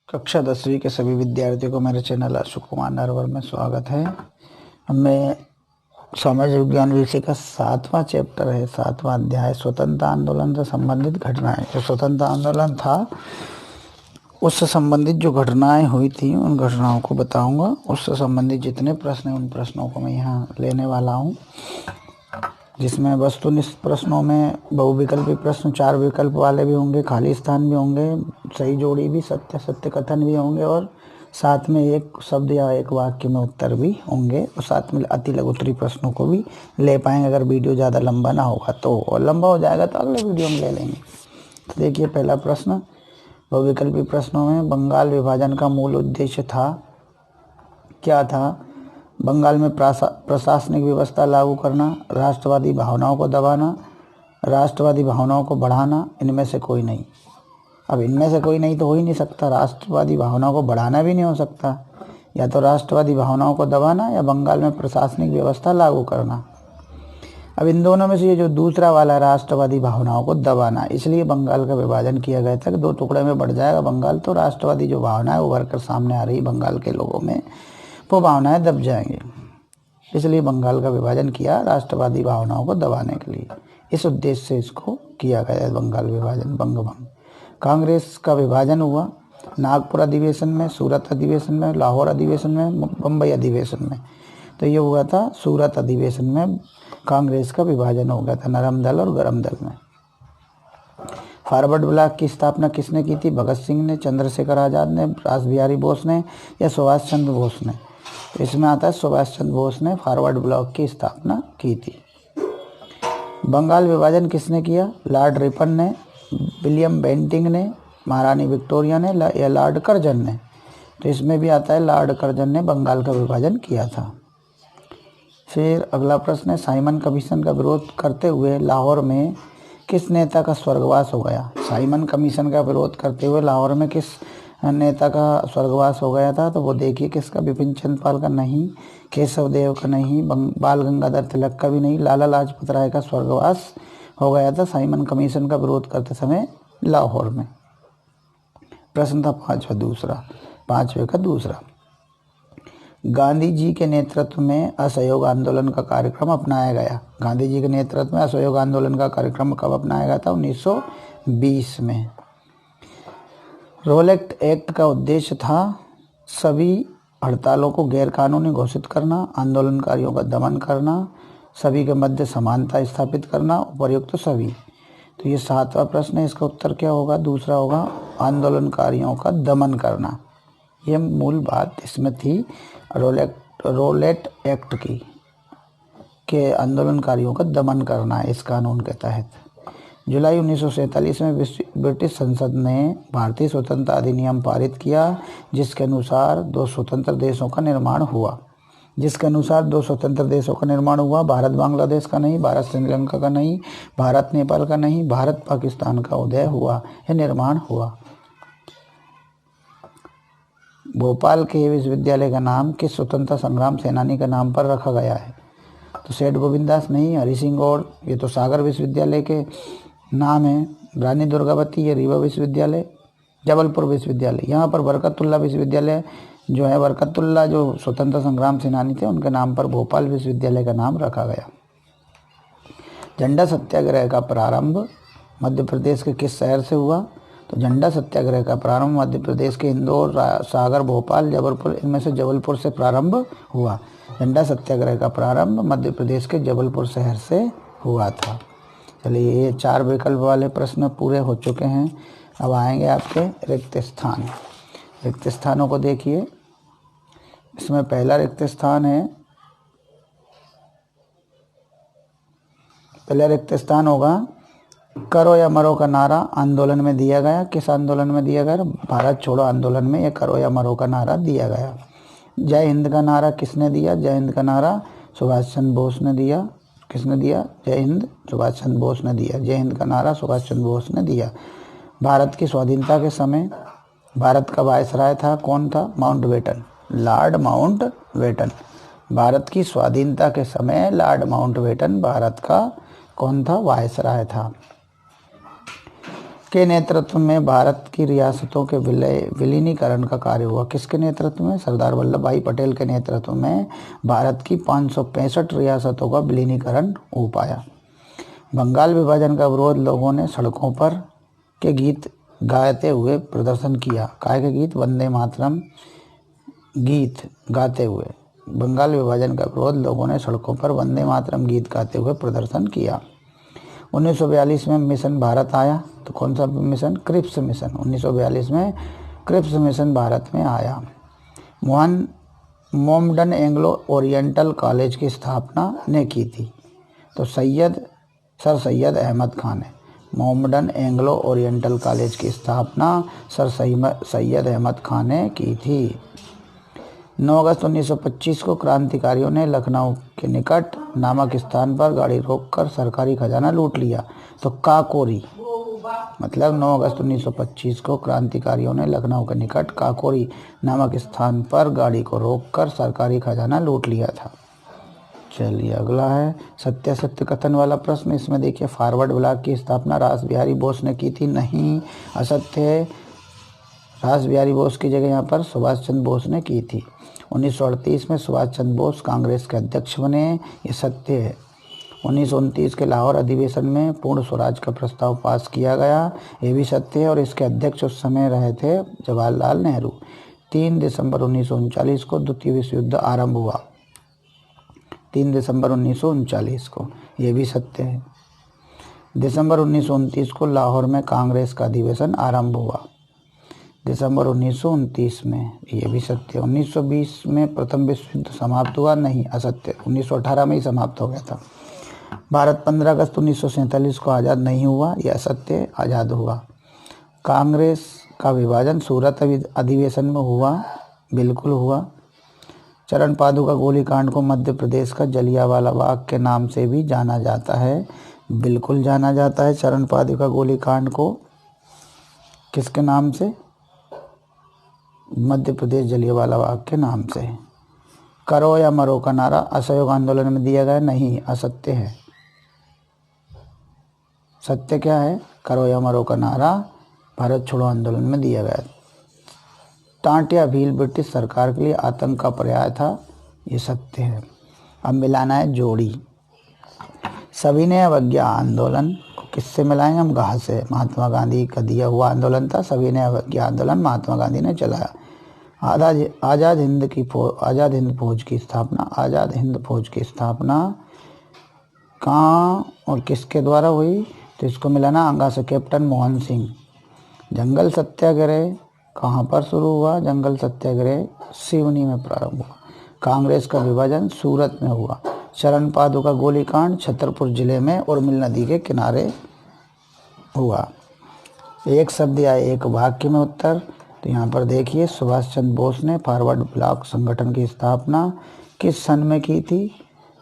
कक्षा 10वीं के सभी विद्यार्थियों को मेरे चैनल अशोक कुमार नरवर में स्वागत है। मैं समाज विज्ञान विषय का 7वां चैप्टर है, 7वां अध्याय स्वतंत्रता आंदोलन से संबंधित घटनाएं। जो स्वतंत्रता आंदोलन था उससे संबंधित जो घटनाएं हुई थी उन घटनाओं को बताऊंगा। उससे संबंधित जितने प्रश्न हैं उन प्रश्नों को मैं यहाँ लेने वाला हूँ, जिसमें वस्तुनिष्ठ प्रश्नों में बहुविकल्पी प्रश्न 4 विकल्प वाले भी होंगे, खाली स्थान भी होंगे, सही जोड़ी भी, सत्य सत्य कथन भी होंगे और साथ में एक शब्द या एक वाक्य में उत्तर भी होंगे और साथ में अति लघु उत्तरीय प्रश्नों को भी ले पाएंगे अगर वीडियो ज़्यादा लंबा ना होगा तो, और लंबा हो जाएगा तो अगले वीडियो में ले लेंगे। तो देखिए पहला प्रश्न, बहुविकल्पी प्रश्नों में बंगाल विभाजन का मूल उद्देश्य था, क्या था? बंगाल में प्रशासनिक व्यवस्था लागू करना, राष्ट्रवादी भावनाओं को दबाना, राष्ट्रवादी भावनाओं को बढ़ाना, इनमें से कोई नहीं। अब इनमें से कोई नहीं तो हो ही नहीं सकता, राष्ट्रवादी भावनाओं को बढ़ाना भी नहीं हो सकता। या तो राष्ट्रवादी भावनाओं को दबाना या बंगाल में प्रशासनिक व्यवस्था लागू करना। अब इन दोनों में से ये जो दूसरा वाला राष्ट्रवादी भावनाओं को दबाना, इसलिए बंगाल का विभाजन किया गया था कि 2 टुकड़े में बढ़ जाएगा बंगाल, तो राष्ट्रवादी जो भावना है उभर कर सामने आ रही बंगाल के लोगों में, वो भावनाएं दब जाएंगी। इसलिए बंगाल का विभाजन किया राष्ट्रवादी भावनाओं को दबाने के लिए। इस उद्देश्य से इसको किया गया है बंगाल विभाजन, बंगभंग। कांग्रेस का विभाजन हुआ नागपुर अधिवेशन में, सूरत अधिवेशन में, लाहौर अधिवेशन में, बम्बई अधिवेशन में। तो ये हुआ था सूरत अधिवेशन में कांग्रेस का विभाजन हो गया था नरम दल और गरम दल में। फॉरवर्ड ब्लॉक की स्थापना किसने की थी? भगत सिंह ने, चंद्रशेखर आज़ाद ने, रास बिहारी बोस ने या सुभाष चंद्र बोस ने? इसमें आता है सुभाष चंद्र बोस ने फॉरवर्ड ब्लॉक की स्थापना की थी। बंगाल विभाजन किसने किया? लॉर्ड रिपन ने, विलियम बेंटिंग ने, महारानी विक्टोरिया ने या लॉर्ड कर्जन ने? तो इसमें भी आता है लॉर्ड कर्जन ने बंगाल का विभाजन किया था। फिर अगला प्रश्न है, साइमन कमीशन का विरोध करते हुए लाहौर में किस नेता का स्वर्गवास हो गया? साइमन कमीशन का विरोध करते हुए लाहौर में किस नेता का स्वर्गवास हो गया था? तो वो देखिए किसका, बिपिन चंद्र पाल का नहीं, केशव देव का नहीं, बाल गंगाधर तिलक का भी नहीं, लाला लाजपत राय का स्वर्गवास हो गया था साइमन कमीशन का विरोध करते समय लाहौर में। प्रश्न था 5वें का दूसरा, गांधी जी के नेतृत्व में असहयोग आंदोलन का कार्यक्रम अपनाया गया। गांधी जी के नेतृत्व में असहयोग आंदोलन का कार्यक्रम कब अपनाया गया था? 1920 में। रोलेट एक्ट का उद्देश्य था सभी हड़तालों को गैरकानूनी घोषित करना, आंदोलनकारियों का दमन करना, सभी के मध्य समानता स्थापित करना, उपर्युक्त सभी। तो ये 7वां प्रश्न है, इसका उत्तर क्या होगा? दूसरा होगा आंदोलनकारियों का दमन करना। ये मूल बात इसमें थी रोलेट एक्ट की, के आंदोलनकारियों का दमन करना है इस कानून के तहत। जुलाई 1947 में ब्रिटिश संसद ने भारतीय स्वतंत्रता अधिनियम पारित किया, जिसके अनुसार 2 स्वतंत्र देशों का निर्माण हुआ। भारत बांग्लादेश का नहीं, भारत श्रीलंका का नहीं, भारत नेपाल का नहीं, भारत पाकिस्तान का उदय हुआ, यह निर्माण हुआ। भोपाल के विश्वविद्यालय का नाम किस स्वतंत्रता संग्राम सेनानी के नाम पर रखा गया है? तो सेठ गोविंद दास नहीं, हरि सिंह गौड़, ये तो सागर विश्वविद्यालय के नाम है। रानी दुर्गावती, ये रीवा विश्वविद्यालय, जबलपुर विश्वविद्यालय। यहाँ पर बरकतुल्ला विश्वविद्यालय जो है, बरकतुल्ला जो स्वतंत्रता संग्राम सेनानी थे उनके नाम पर भोपाल विश्वविद्यालय का नाम रखा गया। झंडा सत्याग्रह का प्रारंभ मध्य प्रदेश के किस शहर से हुआ? तो झंडा सत्याग्रह का प्रारंभ मध्य प्रदेश के इंदौर, सागर, भोपाल, जबलपुर, इनमें से जबलपुर से प्रारंभ हुआ। झंडा सत्याग्रह का प्रारंभ मध्य प्रदेश के जबलपुर शहर से हुआ था। चलिए, ये 4 विकल्प वाले प्रश्न पूरे हो चुके हैं। अब आएंगे आपके रिक्त स्थान। रिक्त स्थानों को देखिए, इसमें पहला रिक्त स्थान है, पहला रिक्त स्थान होगा करो या मरो का नारा आंदोलन में दिया गया। किस आंदोलन में दिया गया? भारत छोड़ो आंदोलन में ये करो या मरो का नारा दिया गया। जय हिंद का नारा किसने दिया? जय हिंद का नारा सुभाष चंद्र बोस ने दिया। किसने दिया? जय हिंद, सुभाष चंद्र बोस ने दिया। जय हिंद का नारा सुभाष चंद्र बोस ने दिया। भारत की स्वाधीनता के समय भारत का वायसराय था, कौन था? Mountbatten, Lord Mountbatten. भारत की स्वाधीनता के समय लॉर्ड माउंटबेटन भारत का कौन था? वायसराय था। के नेतृत्व में भारत की रियासतों के विलीनीकरण का कार्य हुआ। किसके नेतृत्व में? सरदार वल्लभ भाई पटेल के नेतृत्व में भारत की 565 रियासतों का विलीनीकरण हो पाया। बंगाल विभाजन का विरोध लोगों ने सड़कों पर के गीत गाते हुए प्रदर्शन किया। काय के गीत? वंदे मातरम गीत गाते हुए। बंगाल विभाजन का विरोध लोगों ने सड़कों पर वंदे मातरम गीत गाते हुए प्रदर्शन किया। 1942 में मिशन भारत आया। तो कौन सा मिशन? Cripps mission. 1942 में क्रिप्स मिशन भारत में आया। मोहम्मडन एंग्लो ओरिएंटल कॉलेज की स्थापना ने की थी। तो सर सैयद अहमद खान ने मोहम्मडन एंग्लो ओरिएंटल कॉलेज की स्थापना सर सैयद अहमद खान ने की थी। 9 अगस्त 1925 को क्रांतिकारियों ने लखनऊ के निकट नामक स्थान पर गाड़ी रोककर सरकारी खजाना लूट लिया। तो काकोरी मतलब 9 अगस्त 1925 को क्रांतिकारियों ने लखनऊ के निकट काकोरी नामक स्थान पर गाड़ी को रोककर सरकारी खजाना लूट लिया था। चलिए अगला है सत्यासत्य कथन वाला प्रश्न। इसमें देखिए, फॉरवर्ड ब्लॉक की स्थापना रास बिहारी बोस ने की थी। नहीं, असत्य है। रास बिहारी बोस की जगह यहाँ पर सुभाष चंद्र बोस ने की थी। 1938 में सुभाष चंद्र बोस कांग्रेस के अध्यक्ष बने। ये सत्य है। 1929 के लाहौर अधिवेशन में पूर्ण स्वराज का प्रस्ताव पास किया गया। ये भी सत्य है। और इसके अध्यक्ष उस समय रहे थे जवाहरलाल नेहरू। 3 दिसंबर 1939 को द्वितीय विश्व युद्ध आरंभ हुआ। 3 दिसंबर 1939 को। ये भी सत्य है। दिसंबर 1929 को लाहौर में कांग्रेस का अधिवेशन आरंभ हुआ। दिसंबर 1929 में। ये भी सत्य। 1920 में प्रथम विश्व युद्ध समाप्त हुआ। नहीं, असत्य। 1918 में ही समाप्त हो गया था। भारत 15 अगस्त 1947 को आज़ाद नहीं हुआ। यह असत्य। आज़ाद हुआ। कांग्रेस का विभाजन सूरत अधिवेशन में हुआ। बिल्कुल हुआ। चरण पादुका गोलीकांड को मध्य प्रदेश का जलियांवाला बाग के नाम से भी जाना जाता है। बिल्कुल जाना जाता है चरण पादुका गोलीकांड को। किसके नाम से? मध्य प्रदेश जलियांवाला बाग के नाम से। करो या मरो का नारा असहयोग आंदोलन में दिया गया। नहीं, असत्य है। सत्य क्या है? करो या मरो का नारा भारत छोड़ो आंदोलन में दिया गया। टांटिया भील ब्रिटिश सरकार के लिए आतंक का पर्याय था। ये सत्य है। अब मिलाना है जोड़ी। सभी ने अवज्ञा आंदोलन को किससे मिलाएंगे हम? घास से। महात्मा गांधी का दिया हुआ आंदोलन था। सभी ने अवज्ञा आंदोलन महात्मा गांधी ने चलाया। आज़ाद हिंद फौज की स्थापना। आज़ाद हिंद फौज की स्थापना कहाँ और किसके द्वारा हुई? तो इसको मिलाना अंगा से कैप्टन मोहन सिंह। जंगल सत्याग्रह कहाँ पर शुरू हुआ? जंगल सत्याग्रह सिवनी में प्रारंभ हुआ। कांग्रेस का विभाजन सूरत में हुआ। चरण पादुका गोलीकांड छतरपुर जिले में उर्मिल नदी के किनारे हुआ। एक शब्द या एक वाक्य में उत्तर। तो यहाँ पर देखिए, सुभाष चंद्र बोस ने फॉरवर्ड ब्लॉक संगठन की स्थापना किस सन में की थी?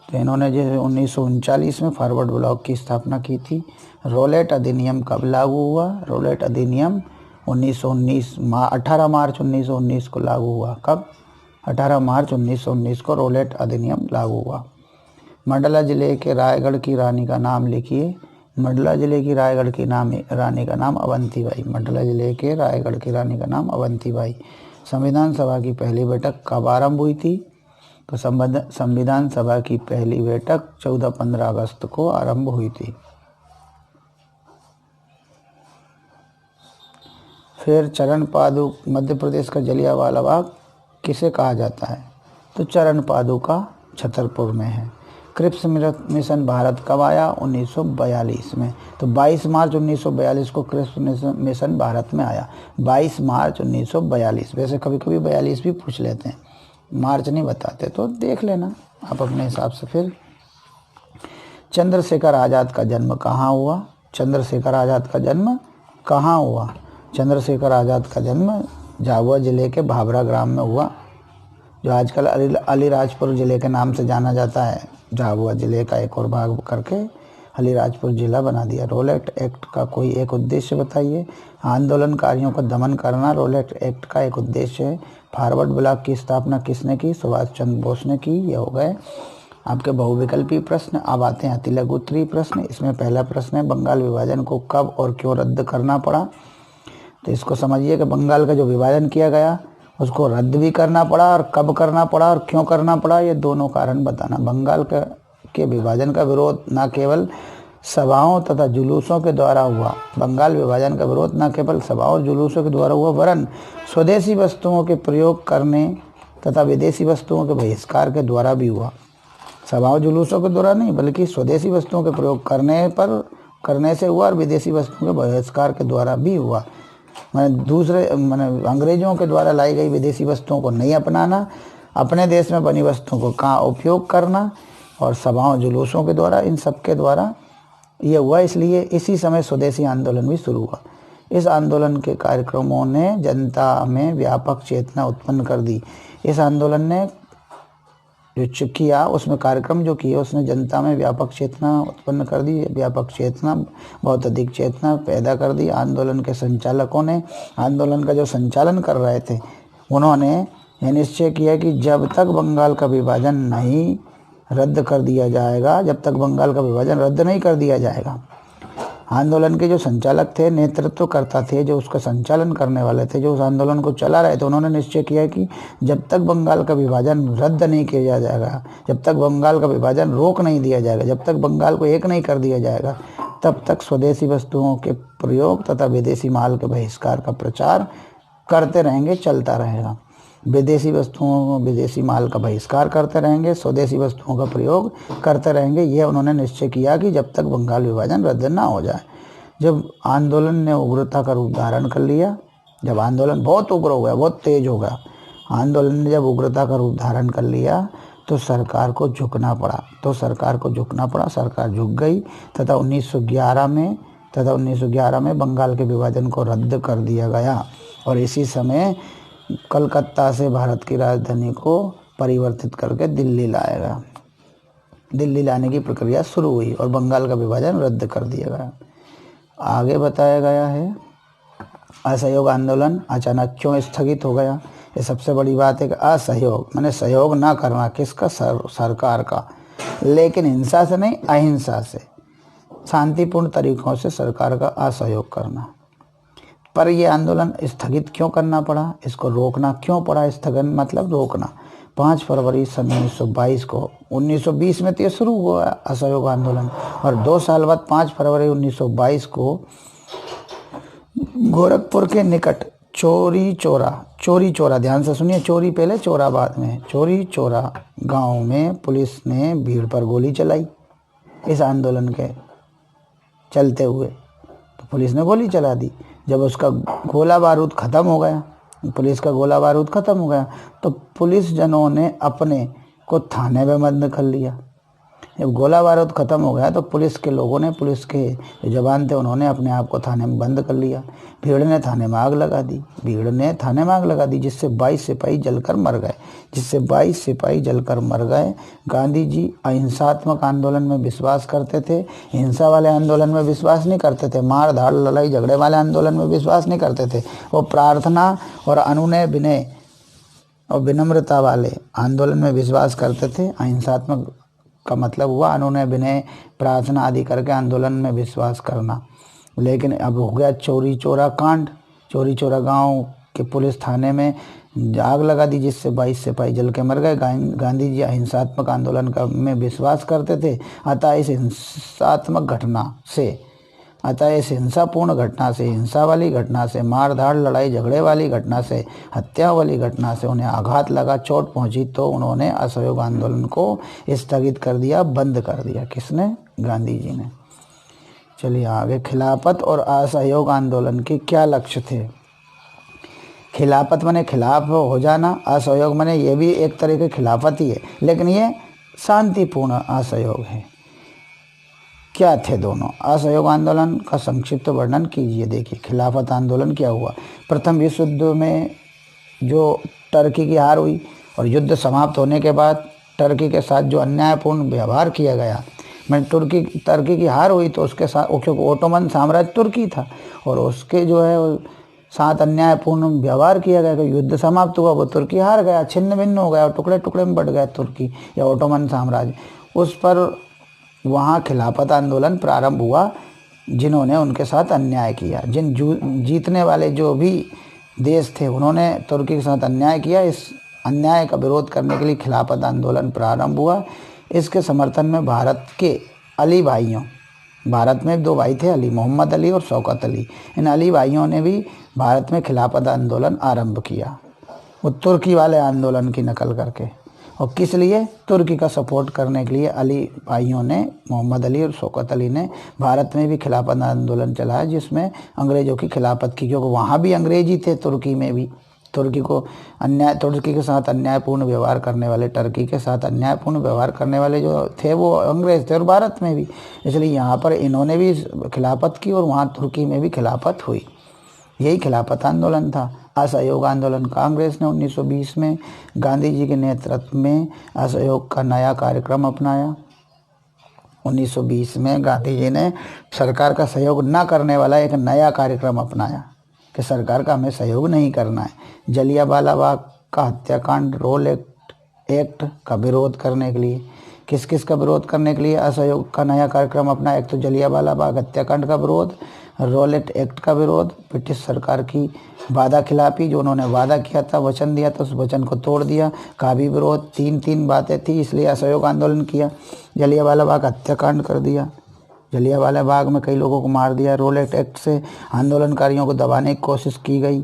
तो इन्होंने जो 1939 में फॉरवर्ड ब्लॉक की स्थापना की थी। रोलेट अधिनियम कब लागू हुआ? रोलेट अधिनियम 1919 18 मार्च 1919 को लागू हुआ। कब? 18 मार्च 1919 को रोलेट अधिनियम लागू हुआ। मंडला जिले के रायगढ़ की रानी का नाम लिखिए। मंडला जिले की रायगढ़ की रानी का नाम अवंतीबाई। मंडला जिले के रायगढ़ की रानी का नाम अवंतीबाई। संविधान सभा की पहली बैठक कब आरंभ हुई थी? तो संविधान सभा की पहली बैठक 14-15 अगस्त को आरंभ हुई थी। फिर चरण पादुका मध्य प्रदेश का जलियांवाला बाग किसे कहा जाता है? तो चरण पादुका छतरपुर में है। क्रिप्स मिशन भारत कब आया? 1942 में। तो 22 मार्च 1942 को क्रिप्स मिशन भारत में आया। 22 मार्च 1942। वैसे कभी कभी 42 भी पूछ लेते हैं, मार्च नहीं बताते, तो देख लेना आप अपने हिसाब से। फिर चंद्रशेखर आज़ाद का जन्म कहाँ हुआ? चंद्रशेखर आज़ाद का जन्म कहाँ हुआ? चंद्रशेखर आज़ाद का जन्म झाबुआ जिले के भाभरा ग्राम में हुआ, जो आजकल अलीराजपुर जिले के नाम से जाना जाता है। झाबुआ जिले का एक और भाग करके अलीराजपुर जिला बना दिया। रोलेट एक्ट का कोई एक उद्देश्य बताइए। आंदोलनकारियों का दमन करना रोलेट एक्ट का एक उद्देश्य है। फॉरवर्ड ब्लॉक की स्थापना किसने की? सुभाष चंद्र बोस ने की। ये हो गए। आपके बहुविकल्पी प्रश्न। अब आते हैं अति लघु उत्तरीय प्रश्न। इसमें पहला प्रश्न है, बंगाल विभाजन को कब और क्यों रद्द करना पड़ा। तो इसको समझिए कि बंगाल का जो विभाजन किया गया उसको रद्द भी करना पड़ा, और कब करना पड़ा और क्यों करना पड़ा, ये दोनों कारण बताना। बंगाल के विभाजन का विरोध न केवल सभाओं तथा जुलूसों के द्वारा हुआ, बंगाल विभाजन का विरोध न केवल सभाओं और जुलूसों के द्वारा हुआ, वरन स्वदेशी वस्तुओं के प्रयोग करने तथा विदेशी वस्तुओं के बहिष्कार के द्वारा भी हुआ। सभाओं जुलूसों के द्वारा नहीं, बल्कि स्वदेशी वस्तुओं के प्रयोग करने से हुआ, और विदेशी वस्तुओं के बहिष्कार के द्वारा भी हुआ। मैंने अंग्रेजों के द्वारा लाई गई विदेशी वस्तुओं को नहीं अपनाना, अपने देश में बनी वस्तुओं का उपयोग करना, और सभाओं जुलूसों के द्वारा, इन सब के द्वारा ये हुआ। इसलिए इसी समय स्वदेशी आंदोलन भी शुरू हुआ। इस आंदोलन के कार्यक्रमों ने जनता में व्यापक चेतना उत्पन्न कर दी। इस आंदोलन ने जो किया, उसमें कार्यक्रम जो किए, उसने जनता में व्यापक चेतना उत्पन्न कर दी। व्यापक चेतना, बहुत अधिक चेतना पैदा कर दी। आंदोलन के संचालकों ने, आंदोलन का जो संचालन कर रहे थे, उन्होंने यह निश्चय किया कि जब तक बंगाल का विभाजन नहीं रद्द कर दिया जाएगा, जब तक बंगाल का विभाजन रद्द नहीं कर दिया जाएगा, आंदोलन के जो संचालक थे, नेतृत्वकर्ता थे, जो उसका संचालन करने वाले थे, जो उस आंदोलन को चला रहे थे, उन्होंने निश्चय किया कि जब तक बंगाल का विभाजन रद्द नहीं किया जाएगा, जब तक बंगाल का विभाजन रोक नहीं दिया जाएगा, जब तक बंगाल को एक नहीं कर दिया जाएगा, तब तक स्वदेशी वस्तुओं के प्रयोग तथा विदेशी माल के बहिष्कार का प्रचार करते रहेंगे, चलता रहेगा। विदेशी वस्तुओं, विदेशी माल का बहिष्कार करते रहेंगे, स्वदेशी वस्तुओं का प्रयोग करते रहेंगे। यह उन्होंने निश्चय किया कि जब तक बंगाल विभाजन रद्द ना हो जाए। जब आंदोलन ने उग्रता का रूप धारण कर लिया, जब आंदोलन बहुत उग्र हो गया, बहुत तेज हो गया, आंदोलन ने जब उग्रता का रूप धारण कर लिया, तो सरकार को झुकना पड़ा। सरकार झुक गई तथा 1911 में बंगाल के विभाजन को रद्द कर दिया गया। और इसी समय कलकत्ता से भारत की राजधानी को परिवर्तित करके दिल्ली लाया गया। दिल्ली लाने की प्रक्रिया शुरू हुई और बंगाल का विभाजन रद्द कर दिया गया। आगे बताया गया है, असहयोग आंदोलन अचानक क्यों स्थगित हो गया। ये सबसे बड़ी बात है कि असहयोग माने सहयोग ना करना, किसका, सरकार का, लेकिन हिंसा से नहीं, अहिंसा से, शांतिपूर्ण तरीकों से सरकार का असहयोग करना। पर यह आंदोलन स्थगित क्यों करना पड़ा, इसको रोकना क्यों पड़ा, स्थगन मतलब रोकना। 5 फरवरी सन 1922 को, 1920 में तो ये शुरू हुआ असहयोग आंदोलन, और 2 साल बाद 5 फरवरी 1922 को गोरखपुर के निकट चोरी चोरा, ध्यान से सुनिए, चोरी पहले चोरा बाद में, चोरी चोरा गांव में पुलिस ने भीड़ पर गोली चलाई। इस आंदोलन के चलते हुए तो पुलिस ने गोली चला दी। जब उसका गोला बारूद ख़त्म हो गया, पुलिस का गोला बारूद ख़त्म हो गया, तो पुलिस जनों ने अपने को थाने में बंद कर लिया। जब गोला बारूद ख़त्म हो गया तो पुलिस के लोगों ने, पुलिस के जो जवान थे, उन्होंने अपने आप को थाने में बंद कर लिया। भीड़ ने थाने में आग लगा दी, जिससे 22 सिपाही जलकर मर गए। गांधी जी अहिंसात्मक आंदोलन में विश्वास करते थे, हिंसा वाले आंदोलन में विश्वास नहीं करते थे, मार धाड़ लड़ाई झगड़े वाले आंदोलन में विश्वास नहीं करते थे। वो प्रार्थना और अनुनय विनय और विनम्रता वाले आंदोलन में विश्वास करते थे। अहिंसात्मक का मतलब हुआ अनुनय विनय, प्रार्थना आदि करके आंदोलन में विश्वास करना। लेकिन अब हो गया चोरी चोरा कांड। चोरी चोरा गांव के पुलिस थाने में आग लगा दी, जिससे 22 सिपाही जल के मर गए। गांधी जी अहिंसात्मक आंदोलन का में विश्वास करते थे, अतः इस हिंसापूर्ण घटना से, हिंसा वाली घटना से, मार धाड़ लड़ाई झगड़े वाली घटना से, हत्या वाली घटना से उन्हें आघात लगा, चोट पहुंची, तो उन्होंने असहयोग आंदोलन को स्थगित कर दिया, बंद कर दिया। किसने? गांधी जी ने। चलिए आगे, खिलाफत और असहयोग आंदोलन के क्या लक्ष्य थे। खिलाफत माने खिलाफ हो जाना, असहयोग माने ये भी एक तरह के खिलाफत ही है, लेकिन ये शांतिपूर्ण असहयोग है। क्या थे दोनों? असहयोग आंदोलन का संक्षिप्त वर्णन कीजिए। देखिए, खिलाफत आंदोलन क्या हुआ। प्रथम विश्व युद्ध में जो टर्की की हार हुई और युद्ध समाप्त होने के बाद टर्की के साथ जो अन्यायपूर्ण व्यवहार किया गया, टर्की की हार हुई तो उसके साथ, क्योंकि ओटोमन साम्राज्य तुर्की था और उसके जो है साथ अन्यायपूर्ण व्यवहार किया गया, युद्ध समाप्त हुआ, वो तुर्की हार गया, छिन्न भिन्न हो गया और टुकड़े टुकड़े में बट गया तुर्की या ओटोमन साम्राज्य। उस पर वहाँ खिलाफत आंदोलन प्रारंभ हुआ, जिन्होंने उनके साथ अन्याय किया। जीतने वाले जो भी देश थे उन्होंने तुर्की के साथ अन्याय किया। इस अन्याय का विरोध करने के लिए खिलाफत आंदोलन प्रारंभ हुआ। इसके समर्थन में भारत के अली भाइयों, भारत में 2 भाई थे, अली, मोहम्मद अली और शौकत अली, इन अली भाइयों ने भी भारत में खिलाफत आंदोलन आरंभ किया, वो तुर्की वाले आंदोलन की नकल करके। और किस लिए? तुर्की का सपोर्ट करने के लिए अली भाइयों ने, मोहम्मद अली और शौकत अली ने भारत में भी खिलाफत आंदोलन चलाया, जिसमें अंग्रेज़ों की खिलाफत की, क्योंकि वहाँ भी अंग्रेजी थे, तुर्की में भी। तुर्की के साथ अन्यायपूर्ण व्यवहार करने वाले, टर्की के साथ अन्यायपूर्ण व्यवहार करने वाले जो थे वो अंग्रेज़ थे, और भारत में भी। इसलिए यहाँ पर इन्होंने भी खिलाफत की और वहाँ तुर्की में भी खिलाफत हुई। यही खिलाफत आंदोलन था। असहयोग आंदोलन कांग्रेस ने 1920 में गांधी जी के नेतृत्व में असहयोग का नया कार्यक्रम अपनाया। 1920 में गांधी जी ने सरकार का सहयोग न करने वाला एक नया कार्यक्रम अपनाया कि सरकार का हमें सहयोग नहीं करना है। जलियांवाला बाग का हत्याकांड, रोल एक्ट का विरोध करने के लिए, किस किस का विरोध करने के लिए असहयोग का नया कार्यक्रम अपना? एक तो जलियांवाला बाग हत्याकांड का विरोध, रोलेट एक्ट का विरोध, ब्रिटिश सरकार की वादा खिलाफी, जो उन्होंने वादा किया था, वचन दिया था, उस वचन को तोड़ दिया का भी विरोध। तीन बातें थी, इसलिए असहयोग आंदोलन किया। जलियांवाला बाग हत्याकांड कर दिया, जलियांवाला बाग में कई लोगों को मार दिया। रोलेट एक्ट से आंदोलनकारियों को दबाने की कोशिश की गई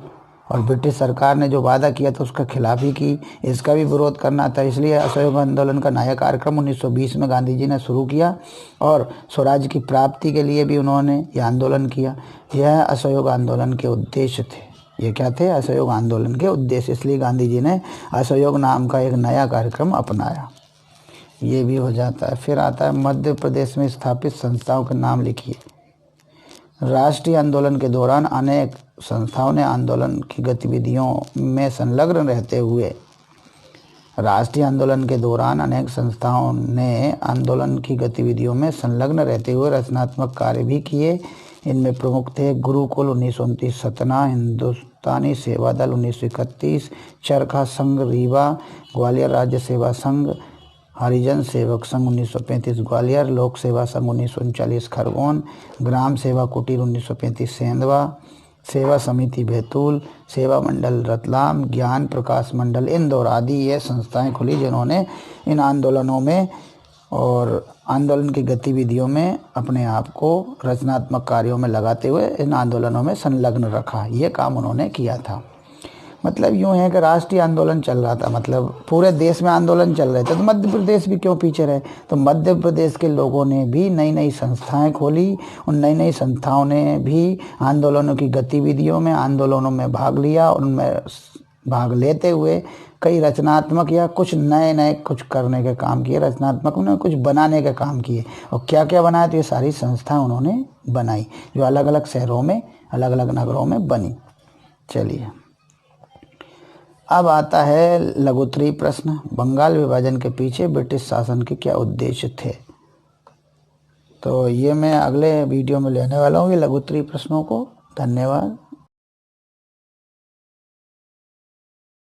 और ब्रिटिश सरकार ने जो वादा किया था उसका खिलाफी की, इसका भी विरोध करना था। इसलिए असहयोग आंदोलन का नया कार्यक्रम 1920 में गांधी जी ने शुरू किया और स्वराज की प्राप्ति के लिए भी उन्होंने यह आंदोलन किया। यह असहयोग आंदोलन के उद्देश्य थे। ये क्या थे? असहयोग आंदोलन के उद्देश्य। इसलिए गांधी जी ने असहयोग नाम का एक नया कार्यक्रम अपनाया। ये भी हो जाता है। फिर आता है मध्य प्रदेश में स्थापित संस्थाओं के नाम लिखिए। राष्ट्रीय आंदोलन के दौरान अनेक संस्थाओं ने आंदोलन की गतिविधियों में संलग्न रहते हुए राष्ट्रीय आंदोलन के दौरान अनेक संस्थाओं ने आंदोलन की गतिविधियों में संलग्न रहते हुए रचनात्मक कार्य भी किए। इनमें प्रमुख थे गुरुकुल 1929, सतना, हिंदुस्तानी सेवा दल 1931, चरखा संघ रीवा, ग्वालियर राज्य सेवा संघ, हरिजन सेवक संघ 1935 ग्वालियर, लोक सेवा संघ 1939 खरगोन, ग्राम सेवा कुटीर 1935 सेंधवा, सेवा समिति बैतूल, सेवा मंडल रतलाम, ज्ञान प्रकाश मंडल इंदौर आदि ये संस्थाएं खुली, जिन्होंने इन आंदोलनों में और आंदोलन की गतिविधियों में अपने आप को रचनात्मक कार्यों में लगाते हुए इन आंदोलनों में संलग्न रखा। ये काम उन्होंने किया था। मतलब यूँ है कि राष्ट्रीय आंदोलन चल रहा था, मतलब पूरे देश में आंदोलन चल रहे थे, तो मध्य प्रदेश भी क्यों पीछे रहे? तो मध्य प्रदेश के लोगों ने भी नई नई संस्थाएं खोली। उन नई नई संस्थाओं ने भी आंदोलनों की गतिविधियों में, आंदोलनों में भाग लिया। उनमें भाग लेते हुए कई रचनात्मक या कुछ नए कुछ करने के काम किए, रचनात्मक उन्होंने कुछ बनाने के काम किए। और क्या क्या बनाया? तो ये सारी संस्थाएं उन्होंने बनाई, जो अलग अलग शहरों में, अलग अलग नगरों में बनी। चलिए, अब आता है लघुत्तरीय प्रश्न। बंगाल विभाजन के पीछे ब्रिटिश शासन के क्या उद्देश्य थे? तो ये मैं अगले वीडियो में लेने वाला हूँ, ये लघुत्तरीय प्रश्नों को। धन्यवाद।